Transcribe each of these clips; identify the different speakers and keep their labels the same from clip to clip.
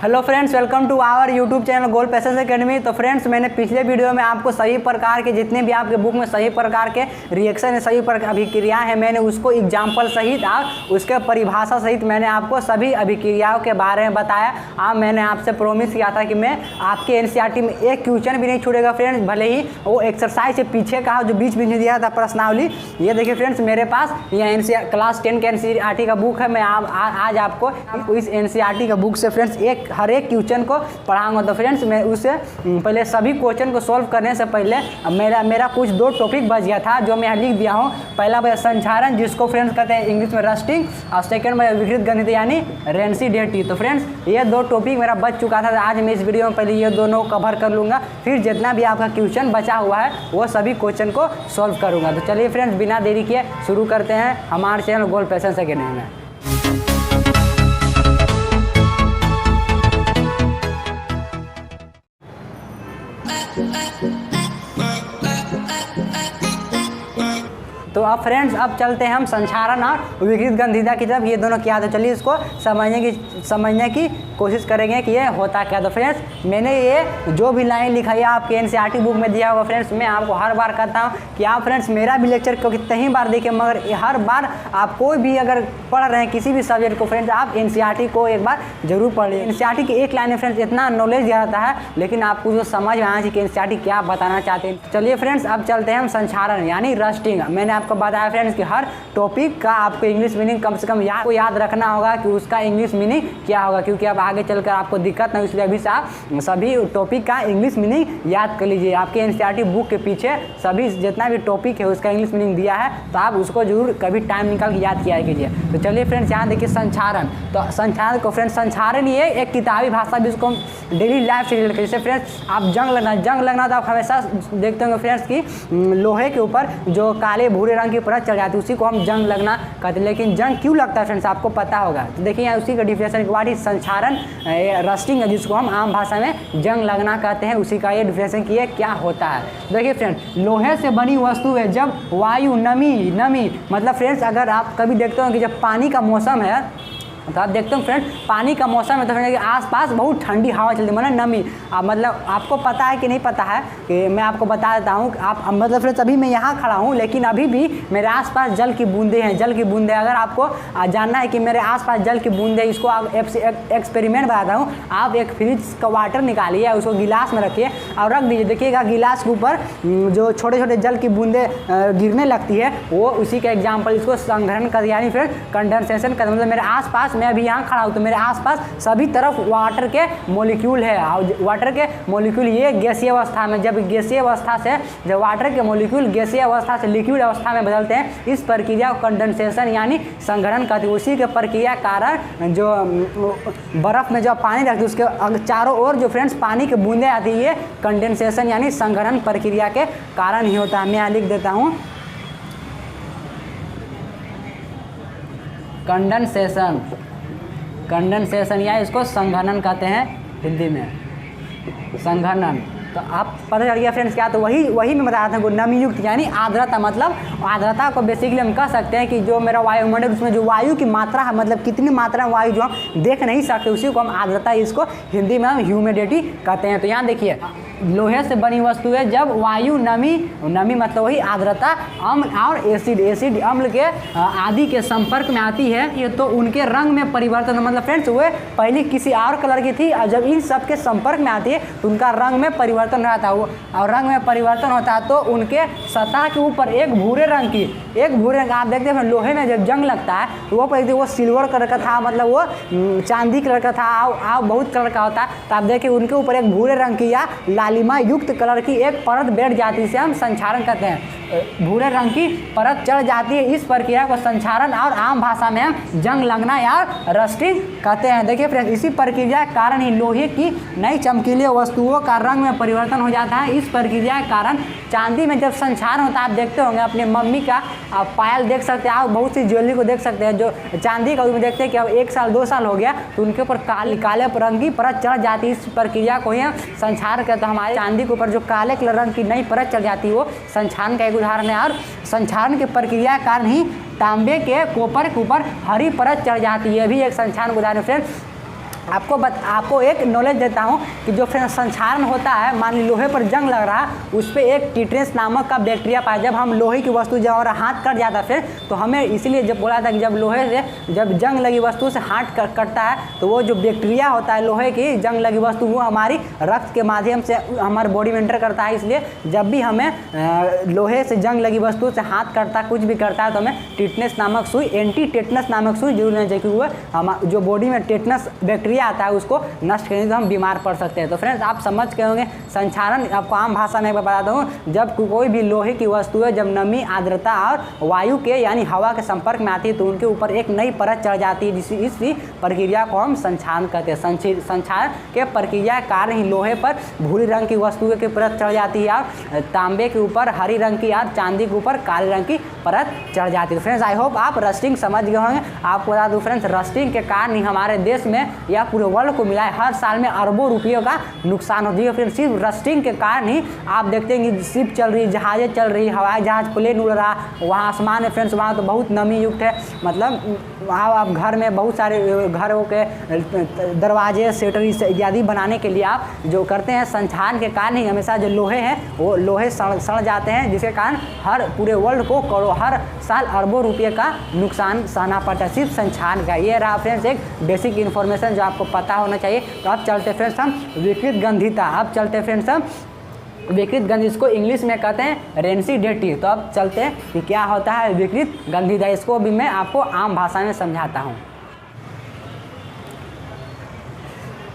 Speaker 1: Hello friends, welcome to our YouTube channel gold passage academy. तो friends, मैंने पिछले video में आपको सभी प्रकार के जितने भी आपके बुक में सभी प्रकार के रिएक्शन है, सभी प्रकार अभिक्रिया है, मैंने उसको एग्जाम्पल सहित और उसके परिभाषा सहित मैंने आपको सभी अभिक्रियाओं के बारे में बताया। अब मैंने आपसे प्रॉमिस किया था कि मैं आपके एनसीईआरटी में एक क्वेश्चन भी नहीं छूटेगा फ्रेंड्स, भले ही वो एक्सरसाइज से पीछे का जो बीच में दिया था प्रश्नावली। ये देखिए फ्रेंड्स, मेरे पास यह क्लास 10 के एनसीईआरटी का बुक है। मैं आज आपको इस एनसीईआरटी का बुक से फ्रेंड्स हर एक क्वेश्चन को पढ़ाऊंगा। तो फ्रेंड्स, मैं उससे पहले सभी क्वेश्चन को सॉल्व करने से पहले मेरा कुछ दो टॉपिक बच गया था जो मैं यहाँ लिख दिया हूँ। पहला है संचारण, जिसको फ्रेंड्स कहते हैं इंग्लिश में रस्टिंग, और सेकंड में विकृत गणित यानी रेंसिडेटी। तो फ्रेंड्स, ये दो टॉपिक मेरा बच चुका था। आज मैं इस वीडियो में पहले ये दोनों कवर कर लूँगा, फिर जितना भी आपका क्वेश्चन बचा हुआ है वो सभी क्वेश्चन को सॉल्व करूँगा। तो चलिए फ्रेंड्स, बिना देरी किए शुरू करते हैं हमारे चैनल गोल्ड पैसेज एकेडमी में। तो अब फ्रेंड्स, अब चलते हैं हम संचारण और विकृत गंधिता की तरफ। ये दोनों क्या, तो चलिए इसको समझने की कोशिश करेंगे कि ये होता क्या। तो फ्रेंड्स, मैंने ये जो भी लाइन लिखा है आपके एनसीईआरटी बुक में दिया होगा फ्रेंड्स, मैं आपको हर बार कहता हूँ कि आप फ्रेंड्स मेरा भी लेक्चर को कितने ही बार देखें, मगर हर बार आप कोई भी अगर पढ़ रहे हैं किसी भी सब्जेक्ट को फ्रेंड्स, आप एनसीईआरटी को एक बार जरूर पढ़ लीजिए। एनसीईआरटी की एक लाइन में फ्रेंड्स इतना नॉलेज दिया जाता है, लेकिन आपको जो समझ में आना चाहिए कि एनसीईआरटी क्या बताना चाहते हैं। चलिए फ्रेंड्स, अब चलते हैं हम संचारण यानी रस्टिंग। मैंने आपको बताया फ्रेंड्स कि हर टॉपिक का आपको इंग्लिश मीनिंग कम से कम याद रखना होगा कि उसका इंग्लिश मीनिंग क्या होगा, क्योंकि अब आगे चलकर आपको दिक्कत नहीं, इसलिए अभी से आप सभी टॉपिक का इंग्लिश मीनिंग याद कर लीजिए। आपके एनसीईआरटी बुक के पीछे सभी जितना भी टॉपिक है उसका इंग्लिश मीनिंग दिया है, तो आप उसको जरूर कभी टाइम निकाल के याद किया कीजिए। तो चलिए फ्रेंड्स, यहाँ देखिए संचारण। तो संचारण को फ्रेंड्स, संचारण ये एक किताबी भाषा भी उसको डेली लाइफ से रिलेटेड। जैसे फ्रेंड्स, आप जंग लगना तो आप हमेशा देखते होंगे फ्रेंड्स कि लोहे के ऊपर जो काले भूरे रंग की परत चढ़ जाती है उसी को हम जंग लगना कहते हैं। लेकिन जंग क्यों लगता है फ्रेंड्स, आपको पता होगा। तो देखिए यहाँ उसी का डिफिनेशन के बाद ही संचारण रस्टिंग है, जिसको हम आम भाषा में जंग लगना कहते हैं, उसी का ये डिफिनेशन किए क्या होता है। देखिए फ्रेंड्स, लोहे से बनी वस्तु है जब वायु नमी मतलब फ्रेंड्स, अगर आप कभी देखते हो कि जब पानी का मौसम है तो आप देखते हो फ्रेंड, पानी का मौसम है तो फ्रेंड आसपास बहुत ठंडी हवा चलती है, मतलब नमी। मतलब आपको पता है कि नहीं पता है कि मैं आपको बता देता हूँ। आप मतलब फ्रेंड्स, अभी मैं यहाँ खड़ा हूँ लेकिन अभी भी मेरे आसपास जल की बूंदें हैं, जल की बूंदें। अगर आपको जानना है कि मेरे आसपास जल की बूंदें, इसको आप एक्सपेरिमेंट बताता हूँ। आप एक फ्रिज का वाटर निकालिए, उसको गिलास में रखिए और रख दीजिए। देखिएगा गिलास के ऊपर जो छोटे छोटे जल की बूंदें गिरने लगती है, वो उसी का एग्जाम्पल, इसको संघनन कर यानी फिर कंडेंसेशन कर। मतलब मेरे आसपास, मैं अभी यहाँ खड़ा हूँ तो मेरे आसपास सभी तरफ वाटर के मॉलिक्यूल है, और वाटर के मॉलिक्यूल ये गैसीय अवस्था में, जब गैसीय अवस्था से जब वाटर के मॉलिक्यूल गैसीय अवस्था से लिक्विड अवस्था में बदलते हैं, इस प्रक्रिया को कंडेंसेशन यानी संघनन कहते हैं। उसी के प्रक्रिया कारण जो बर्फ में जब पानी रखते हैं उसके चारों ओर जो फ्रेंड्स पानी की बूंदें आती है, ये कंडेंसेशन यानी संघनन प्रक्रिया के कारण ही होता है। मैं यहाँ लिख देता हूँ कंडेंसेशन या इसको संघनन कहते हैं हिंदी में, संघनन। तो आप पता चल गया फ्रेंड्स क्या, तो वही मैं बता रहा था, नमी युक्त यानी आर्द्रता। मतलब आर्द्रता को बेसिकली हम कह सकते हैं कि जो मेरा वायुमंडल उसमें जो वायु की मात्रा है, मतलब कितनी मात्रा में वायु जो हम देख नहीं सकते, उसी को हम आर्द्रता, इसको हिंदी में हम ह्यूमिडिटी कहते हैं। तो यहाँ देखिए, लोहे से बनी वस्तु है जब वायु नमी मतलब वही आर्द्रता, अम्ल और एसिड अम्ल के आदि के संपर्क में आती है, ये तो उनके रंग में परिवर्तन, मतलब फ्रेंड्स वो पहले किसी और कलर की थी और जब इन सब के संपर्क में आती है तो उनका रंग में परिवर्तन रहता है। और रंग में परिवर्तन होता है तो उनके सतह के ऊपर एक भूरे रंग आप देखते हैं लोहे में जब जंग लगता है तो वो सिल्वर कलर का था, मतलब वो चांदी कलर का था, और बहुत कलर का होता है। तो आप देखिए उनके ऊपर एक भूरे रंग की या लालिमा युक्त कलर की एक परत बैठ जाती है, इसे हम संचारण कहते हैं। भूरे रंग की परत चढ़ जाती है, इस प्रक्रिया को संचारण और आम भाषा में हम जंग लगना या रस्टिंग कहते हैं। देखिए फ्रेंड्स, इसी प्रक्रिया के कारण ही लोहे की नई चमकीली वस्तुओं का रंग में परिवर्तन हो जाता है। इस प्रक्रिया के कारण चांदी में जब संचारण होता है, आप देखते होंगे अपनी मम्मी का आप पायल देख सकते हैं, आप बहुत सी ज्वेलरी को देख सकते हैं जो चांदी का, उसमें देखते हैं कि अब 1 साल 2 साल हो गया तो उनके ऊपर काले रंग की परत चढ़ जाती है। इस प्रक्रिया को ही संचारण कहते हैं। हमारे चांदी के ऊपर जो काले रंग की नई परत चढ़ जाती है वो संचारण का एक उदाहरण है। और संचारण की प्रक्रिया के कारण ही तांबे के कोपर के ऊपर हरी परत चढ़ जाती है, भी एक संचारण उदाहरण फ्रेंड्स। आपको एक नॉलेज देता हूँ कि जो फिर संक्षारण होता है, मान ली लोहे पर जंग लग रहा है, उस पर एक टिट्रेस नामक का बैक्टीरिया पाया। जब हम लोहे की वस्तु जब हमारा हाथ कट जाता है फिर, तो हमें इसलिए जब बोला था कि जब लोहे से जब जंग लगी वस्तु से हाथ कटता है तो वो जो बैक्टीरिया होता है लोहे की जंग लगी वस्तु वो हमारी रक्त के माध्यम से हमारे बॉडी में एंटर करता है। इसलिए जब भी हमें लोहे से जंग लगी वस्तु से हाथ कटता है, कुछ भी करता है, तो हमें टिटनेस नामक सुई, एंटी टेटनस नामक सुई जरूर लेना चाहिए, क्योंकि वो हम जो बॉडी में टेटनस बैक्टीरिया आता है उसको नष्ट करने से हम बीमार पड़ सकते हैं। तो फ्रेंड्स आप समझ के होंगे संक्षारण आपको आम भाषा में बताता हूँ, जब कोई भी लोहे की वस्तु है जब नमी, आर्द्रता और वायु के यानी हवा के संपर्क में आती है तो उनके ऊपर एक नई परत चढ़ जाती है, इसी प्रक्रिया को हम संक्षारण कहते हैं। संक्षारण के प्रक्रिया के कारण ही लोहे पर भूरी रंग की वस्तु की परत चढ़ जाती है और तांबे के ऊपर हरी रंग की और चांदी के ऊपर काले रंग की परत चढ़ जाती है। फ्रेंड्स आई होप आप रस्टिंग समझ गए होंगे। आपको बता दूं फ्रेंड्स, रस्टिंग के कारण ही हमारे देश में या पूरे वर्ल्ड को मिला है हर साल में अरबों रुपयों का नुकसान होती है। फिर सिर्फ रस्टिंग के कारण ही आप देखते हैं कि शिप चल रही, जहाज़ें चल रही, हवाई जहाज प्लेन उड़ रहा, वहाँ आसमान है फ्रेंड्स, वहाँ तो बहुत नमी युक्त है। मतलब वहाँ आप घर में बहुत सारे घरों के दरवाजे, शटर इत्यादि बनाने के लिए आप जो करते हैं संक्षारण के कारण ही हमेशा जो लोहे हैं वो लोहे सड़ जाते हैं, जिसके कारण हर पूरे वर्ल्ड को हर साल अरबों रुपये का नुकसान सहना पड़ता है सिर्फ संक्षारण का। ये रहा फ्रेंड्स एक बेसिक इन्फॉर्मेशन जो आपको पता होना चाहिए। तो अब चलते फ्रेंड्स हम विकृत गंधिता, अब चलते फ्रेंड्स हम विकृत गंध, इसको इंग्लिश में कहते हैं रेंसिडेटी। तो अब चलते हैं कि क्या होता है विकृत गंधिता, इसको भी मैं आपको आम भाषा में समझाता हूँ।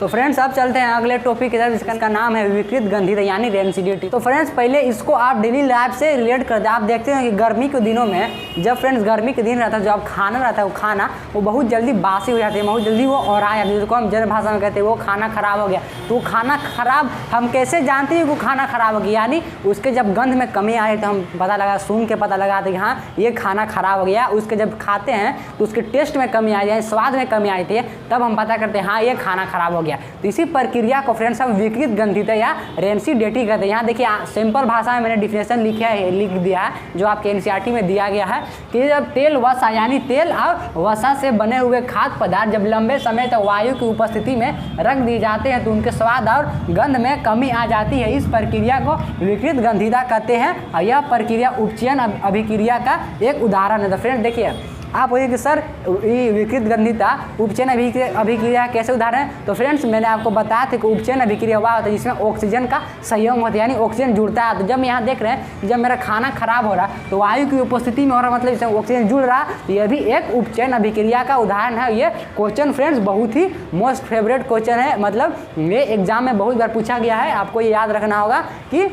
Speaker 1: तो फ्रेंड्स अब चलते हैं अगले टॉपिक की तरफ, जिसका नाम है विकृत गंधिता यानी रेंसिडिटी। तो फ्रेंड्स पहले इसको आप डेली लाइफ से रिलेट करते हैं। आप देखते हैं कि गर्मी के दिनों में जब फ्रेंड्स गर्मी के दिन रहता है, जो आप खाना रहता है वो खाना वो बहुत जल्दी बासी हो जाती है, बहुत जल्दी वो और आ जाती है, जिसको हम जन भाषा में कहते हैं वो खाना खराब हो गया। तो वो खाना खराब हम कैसे जानते हैं कि वो खाना खराब हो गया, यानी उसके जब गंध में कमी आई तो हम पता लगा, सूंघ के पता लगाते कि हाँ ये खाना खराब हो गया। उसके जब खाते हैं तो उसके टेस्ट में कमी आई, यानी स्वाद में कमी आई थी, तब हम पता करते हैं हाँ ये खाना खराब हो गया। तो इसी प्रक्रिया को फ्रेंड्स हम विकृत गंधिता या रेंसिडेटी कहते हैं। यहाँ देखिए सिंपल भाषा में मैंने डिफिनेशन लिख दिया है जो आपके एनसीईआरटी में दिया गया है कि जब तेल, वसा यानी तेल और वसा से बने हुए खाद्य पदार्थ जब लंबे समय तक वायु की उपस्थिति में रख दिए जाते हैं तो उनके स्वाद और गंध में कमी आ जाती है। इस प्रक्रिया को विकृत गंधिता कहते हैं और यह प्रक्रिया उपचयन अभिक्रिया का एक उदाहरण है। तो फ्रेंड्स देखिए आप बोलिए कि सर ये विकृत गंधिता उपचयन अभिक्रिया कैसे उदाहरण है। तो फ्रेंड्स मैंने आपको बताया था कि उपचयन अभिक्रिया हुआ होता है जिसमें ऑक्सीजन का संयोग होता है, यानी ऑक्सीजन जुड़ता है। तो जब यहाँ देख रहे हैं जब मेरा खाना खराब हो रहा तो वायु की उपस्थिति में हो रहा, मतलब इसमें ऑक्सीजन जुड़ रहा, तो यह भी एक उपचयन अभिक्रिया का उदाहरण है। ये क्वेश्चन फ्रेंड्स बहुत ही मोस्ट फेवरेट क्वेश्चन है, मतलब ये एग्जाम में बहुत बार पूछा गया है। आपको ये याद रखना होगा कि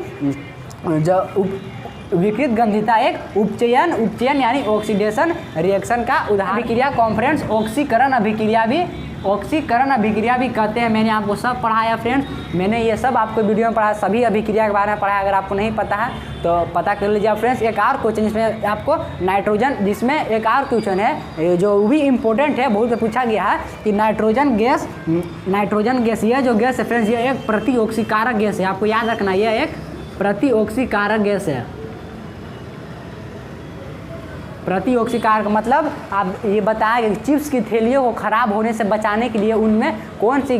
Speaker 1: जब विकृत गंधिता एक उपचयन यानी ऑक्सीडेशन रिएक्शन का उदाहरण। अभिक्रिया कॉन्फ्रेंस ऑक्सीकरण अभिक्रिया भी कहते हैं। मैंने आपको सब पढ़ाया फ्रेंड्स, मैंने ये सब आपको वीडियो में पढ़ाया, सभी अभिक्रिया के बारे में पढ़ाया। अगर आपको नहीं पता है तो पता कर लीजिए फ्रेंड्स। एक और क्वेश्चन जिसमें आपको नाइट्रोजन, जिसमें एक और क्वेश्चन है जो भी इम्पोर्टेंट है, बहुत पूछा गया है कि नाइट्रोजन गैस ये जो गैस है फ्रेंड्स ये एक प्रतिऑक्सीकारक गैस है। आपको याद रखना ये एक प्रतिऑक्सीकारक गैस है। प्रतिऑक्सीकारक मतलब आप ये बताया कि चिप्स की थैलियों को ख़राब होने से बचाने के लिए उनमें कौन सी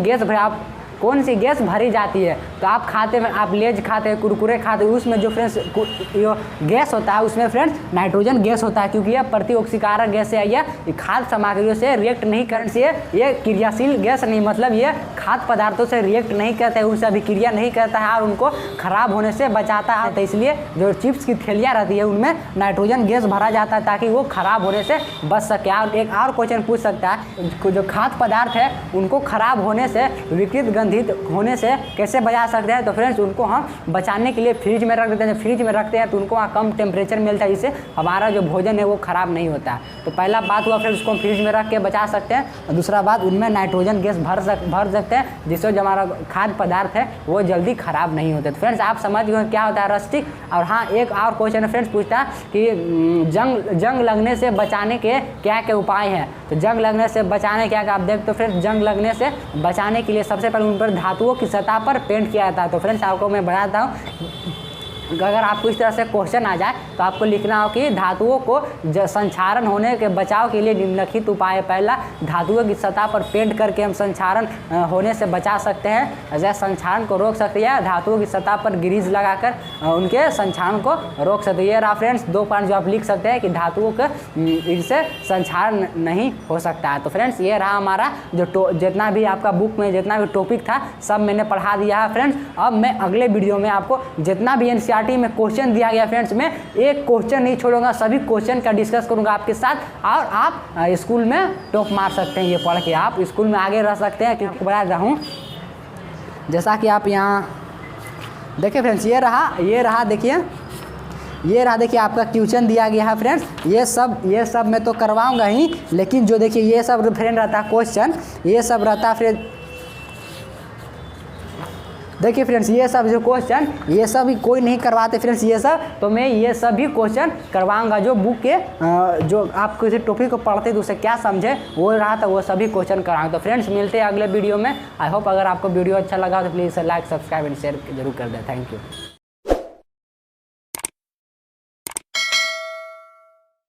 Speaker 1: गैस भरी जाती है। तो आप खाते हैं, आप लेज खाते हैं, कुरकुरे खाते हैं, उसमें जो फ्रेंड्स गैस होता है उसमें फ्रेंड्स नाइट्रोजन गैस होता है, क्योंकि यह प्रतिऑक्सीकारक गैस है। यह खाद्य सामग्रियों से रिएक्ट नहीं करने से ये क्रियाशील गैस नहीं, मतलब ये खाद्य पदार्थों से रिएक्ट नहीं करता है, उनसे अभिक्रिया नहीं करता है और उनको खराब होने से बचाता है। तो इसलिए जो चिप्स की थैलियाँ रहती है उनमें नाइट्रोजन गैस भरा जाता है ताकि वो खराब होने से बच सके। और एक और क्वेश्चन पूछ सकता है जो खाद्य पदार्थ है उनको खराब होने से, विकृत गंधित होने से कैसे बचा सकते हैं। तो फ्रेंड्स उनको हम बचाने के लिए फ्रिज में रख देते हैं। फ्रिज में रखते हैं तो उनको वहाँ कम टेम्परेचर मिलता है, जिससे हमारा जो भोजन है वो खराब नहीं होता है। तो पहला बात हुआ फ्रेंड्स उसको हम फ्रिज में रख के बचा सकते हैं, और दूसरा बात उनमें नाइट्रोजन गैस भर सकते हैं, जिससे जो हमारा खाद्य पदार्थ है वो जल्दी खराब नहीं होते। तो फ्रेंड्स आप समझ गए क्या होता है रस्टिक। और हाँ एक और क्वेश्चन है फ्रेंड्स पूछता है कि जंग लगने से बचाने के क्या क्या उपाय हैं। तो जंग लगने से बचाने क्या आप देखते हो फ्रेंड्स, जंग लगने से बचाने के लिए सबसे पहले उन पर धातुओं की सतह पर पेंट किया जाता है। तो फ्रेंड्स आपको मैं बताता हूँ अगर आपको इस तरह से क्वेश्चन आ जाए तो आपको लिखना हो कि धातुओं को संक्षारण होने के बचाव के लिए निम्नलिखित उपाय। पहला, धातुओं की सतह पर पेंट करके हम संक्षारण होने से बचा सकते हैं, जैसे संक्षारण को रोक सकते हैं। धातुओं की सतह पर ग्रीस लगाकर उनके संक्षारण को रोक सकते हैं। ये रहा फ्रेंड्स 2 पॉइंट जो आप लिख सकते हैं कि धातुओं के इनसे संक्षारण नहीं हो सकता है। तो फ्रेंड्स ये रहा हमारा जो जितना भी आपका बुक में जितना भी टॉपिक था सब मैंने पढ़ा दिया है फ्रेंड्स। अब मैं अगले वीडियो में आपको जितना भी एनसीईआरटी में क्वेश्चन दिया गया फ्रेंड्स, मैं एक क्वेश्चन नहीं छोड़ूंगा, सभी क्वेश्चन का डिस्कस करूंगा आपके साथ, और आप स्कूल में टॉप मार सकते हैं। ये पढ़ के आप स्कूल में आगे रह सकते हैं, क्योंकि बता रहा हूँ जैसा कि आप यहाँ देखिए फ्रेंड्स, ये रहा देखिए, ये रहा देखिए आपका क्वेश्चन दिया गया है फ्रेंड्स। ये सब मैं तो करवाऊंगा ही, लेकिन जो देखिए ये सब फ्रेंड रहता है क्वेश्चन, ये सब रहता है फ्रेंड। देखिए फ्रेंड्स ये सब जो क्वेश्चन ये सब कोई नहीं करवाते फ्रेंड्स, ये सब तो मैं ये सब भी क्वेश्चन करवाऊंगा। जो बुक के जो आप किसी टॉपिक को पढ़ते तो उसे क्या समझे वो रहा था, वो सभी क्वेश्चन कराऊंगा। तो फ्रेंड्स मिलते हैं अगले वीडियो में। आई होप अगर आपको वीडियो अच्छा लगा तो please like, subscribe and share जरूर कर दें। Thank you.